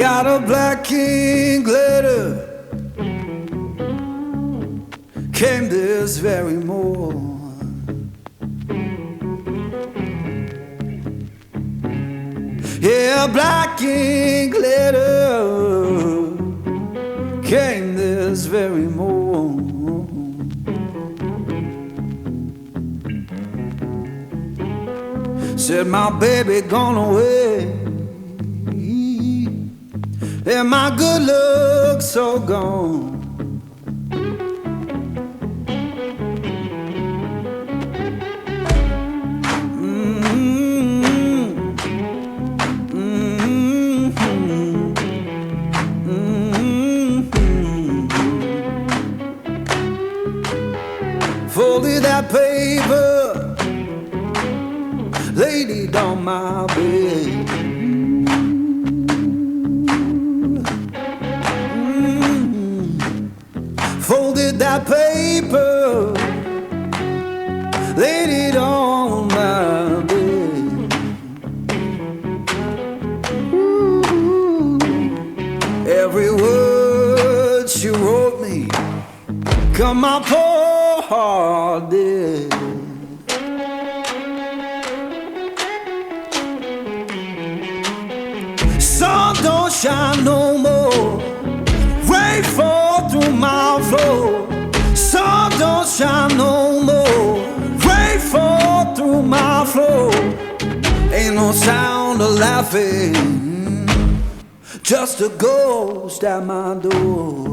Got a black king glitter, came this very morning. Yeah, black ink glitter came this very morning. Said my baby gone away, and my good luck so gone. Folded that paper, laid it on my bed. Folded that paper, laid it on my bed. Every word she wrote me, come my poor heart did. Sun don't shine no more, rain fall through my floor. Sun don't shine no more, rain fall through my floor. Ain't no sound of laughing, just a ghost at my door.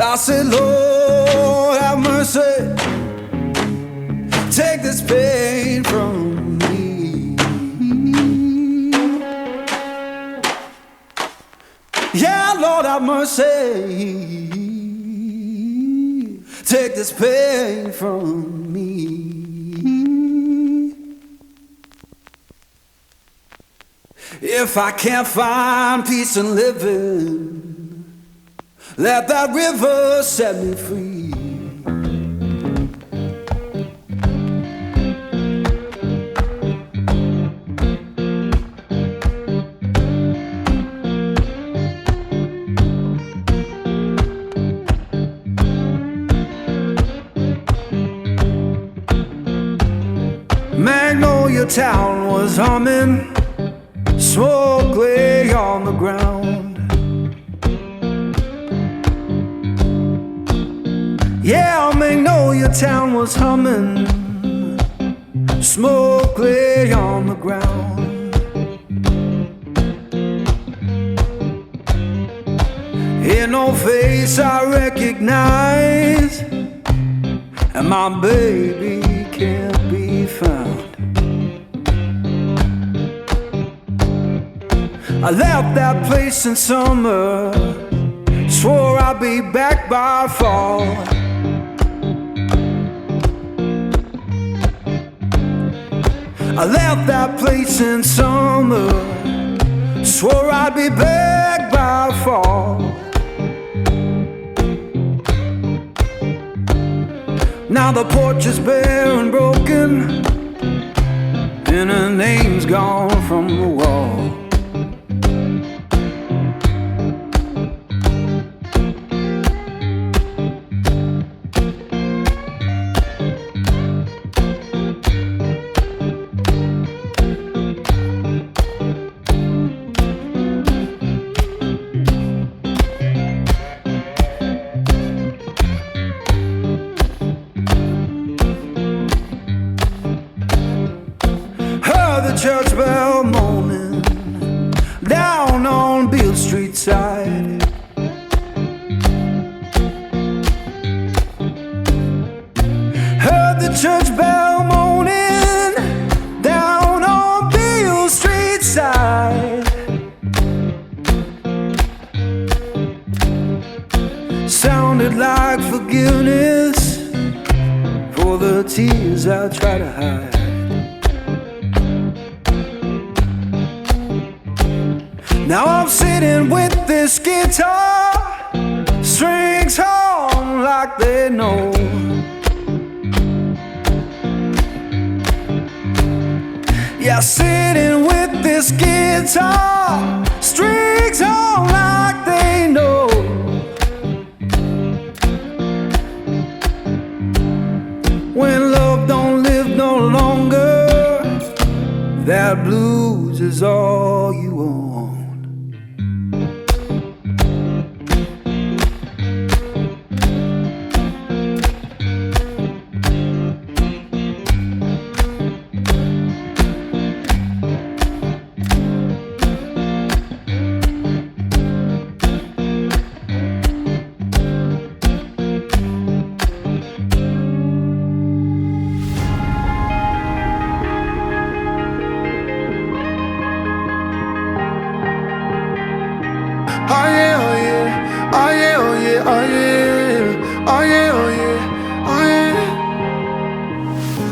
I said, Lord, have mercy, take this pain from me. Yeah, Lord, have mercy, take this pain from me. If I can't find peace in living, let that river set me free. Magnolia town was humming, smoke lay on the ground. Yeah, Magnolia town was humming, smoke lay on the ground. In no face I recognize, and my baby can't be found. I left that place in summer, swore I'd be back by fall. I left that place in summer, swore I'd be back by fall. Now the porch is bare and broken, and her name's gone from the wall. Church bell moaning down on Beale Street side. church bell moaning down on Beale Street side. Sounded like forgiveness for the tears I try to hide. Now I'm sitting with this guitar, strings on like they know. Yeah, sitting with this guitar, strings on like they know. When love don't live no longer, that blues is all you own.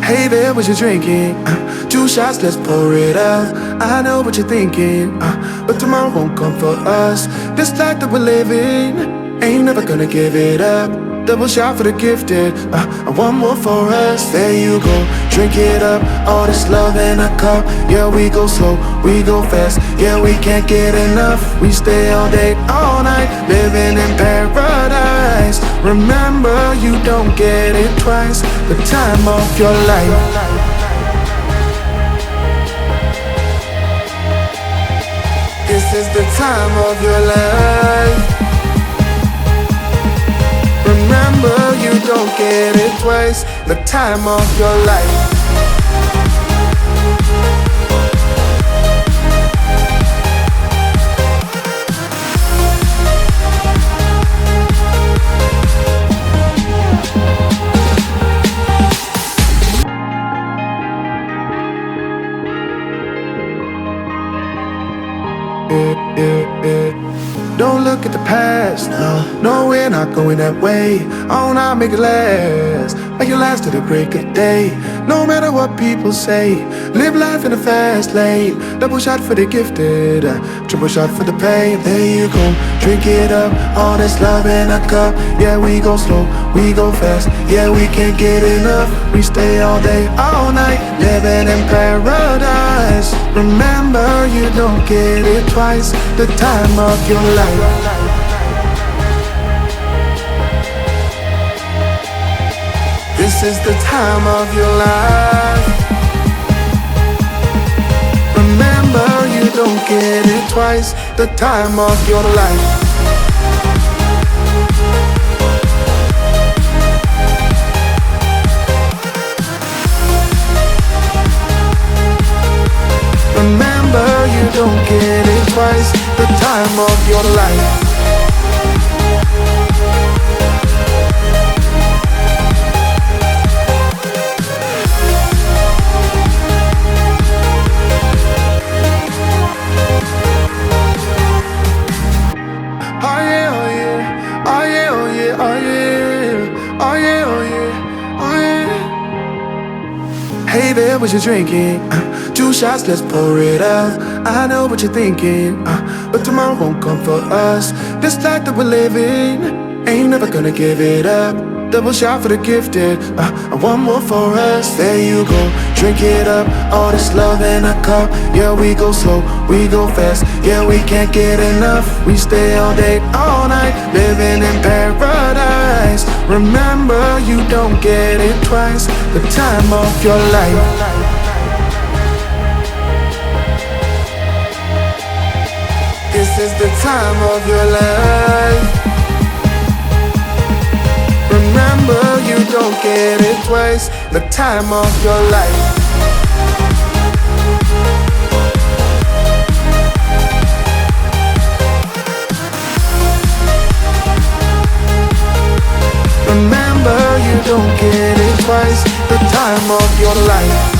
Hey there, what you drinking? 2 shots, let's pour it out. I know what you're thinking, but tomorrow won't come for us. This life that we're living, ain't never gonna give it up. Double shot for the gifted, and one more for us. There you go, drink it up. All this love in a cup. Yeah, we go slow, we go fast. Yeah, we can't get enough. We stay all day, all night, living in paradise. Remember, you don't get it twice. The time of your life. This is the time of your life. Remember, you don't get it twice. The time of your life. Don't look at the past, no, we're not going that way. Oh, now make it last, make it last to the break of day. No matter what people say, live life in a fast lane. Double shot for the gifted, triple shot for the pain. There you go, drink it up, all this love in a cup. Yeah, we go slow, we go fast. Yeah, we can't get enough. We stay all day, all night, living in paradise. Remember, you don't get it twice. The time of your life. This is the time of your life. Remember, you don't get it twice. The time of your life. Remember, you don't get it twice. The time of your life. Oh yeah, oh yeah, oh yeah, oh yeah, oh yeah, oh yeah, oh yeah, oh yeah. Hey there, what you drinking? 2 shots, let's pour it out. I know what you're thinking, but tomorrow won't come for us. This life that we're living, ain't never gonna give it up. Double shot for the gifted, and one more for us. There you go, drink it up. All this love in a cup. Yeah, we go slow, we go fast. Yeah, we can't get enough. We stay all day, all night, living in paradise. Remember, you don't get it twice. The time of your life. This is the time of your life. Remember, you don't get it twice. The time of your life. Remember, you don't get it twice. The time time of your life.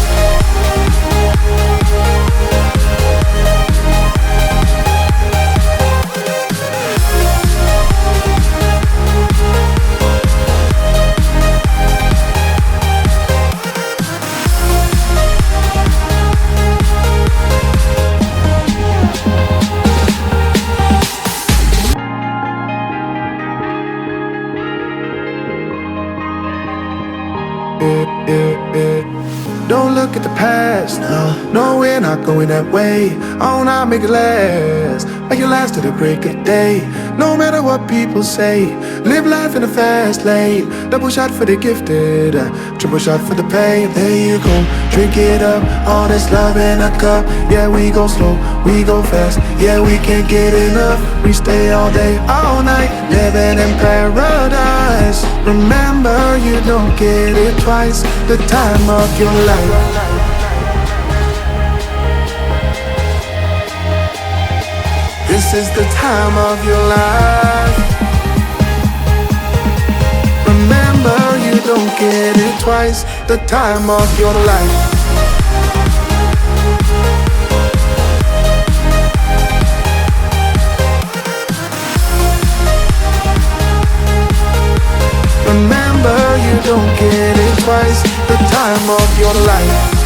Don't look at the past, no, we're not going that way. Oh, now make it last, make it last to the break of day. No matter what people say, live life in a fast lane. Double shot for the gifted, triple shot for the pain. There you go, drink it up, all this love in a cup. Yeah, we go slow, we go fast. Yeah, we can't get enough. We stay all day, all night, living in paradise. Remember, you don't get it twice. The time of your life. This is the time of your life. Remember, you don't get it twice. The time of your life. Remember, you don't get it twice. The time of your life.